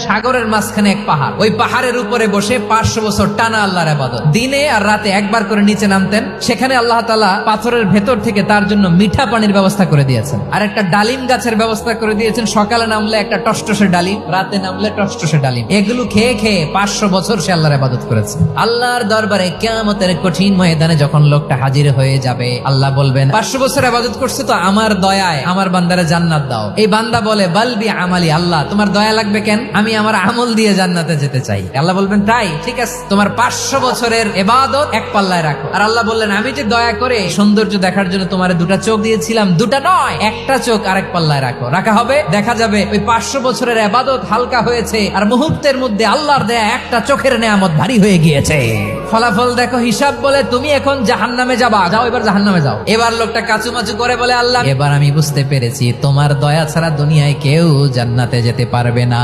সাগরের মাঝখানে এক পাহাড়, ওই পাহাড়ের উপরে বসে 500 বছর টানা আল্লাহর ইবাদত, দিনে আর রাতে একবার করে নিচে নামতেন। সেখানে আল্লাহ তাআলা পাথরের ভেতর থেকে তার জন্য মিঠা পানির ব্যবস্থা করে দিয়েছেন, আর একটা ডালিম গাছের ব্যবস্থা করে দিয়েছেন। সকালে নামলে একটা টসটসে ডালিম, রাতে নামলে টসটসে ডালিম। এগুলো খেয়ে খেয়ে 500 বছর সে আল্লাহর ইবাদত করেছে। আল্লাহর দরবারে কিয়ামতের কঠিন ময়দানে যখন লোকটা হাজির হয়ে যাবে, আল্লাহ বলবেন 500 বছর ইবাদত করছে তো আমার দয়ায় আমার বান্দারে জান্নাত দাও। এই বান্দা বলে বালবি আমালি, আল্লাহ তোমার দয়া লাগবে কেন, আমি আমার আমল দিয়ে জান্নাতে যেতে চাই। আল্লাহ বলবেন তাই, ঠিক আছে, তোমার 500 বছরের ইবাদত এক পাল্লায় রাখো। আর আল্লাহ বললেন আমি যে দয়া করে সৌন্দর্য দেখার জন্য তোমার দুটা চোখ দিয়েছিলাম, দুটা নয় একটা চোখ আরেক পাল্লায় রাখো। রাখা হবে, দেখা যাবে ওই 500 বছরের ইবাদত হালকা হয়েছে আর মুহূর্তের মধ্যে আল্লাহর দেয়া একটা চোখের নেয়ামত ভারী হয়ে গিয়েছে। ফলাফল দেখো, হিসাব বলে তুমি এখন জাহান্নামে যাবা, যাও এবার জাহান্নামে যাও। এবার লোকটা কাচুমাচু করে বলে আল্লাহ এবার আমি বুঝতে পেরেছি তোমার দয়া ছাড়া দুনিয়ায় কেউ জান্নাতে যেতে পারবে না।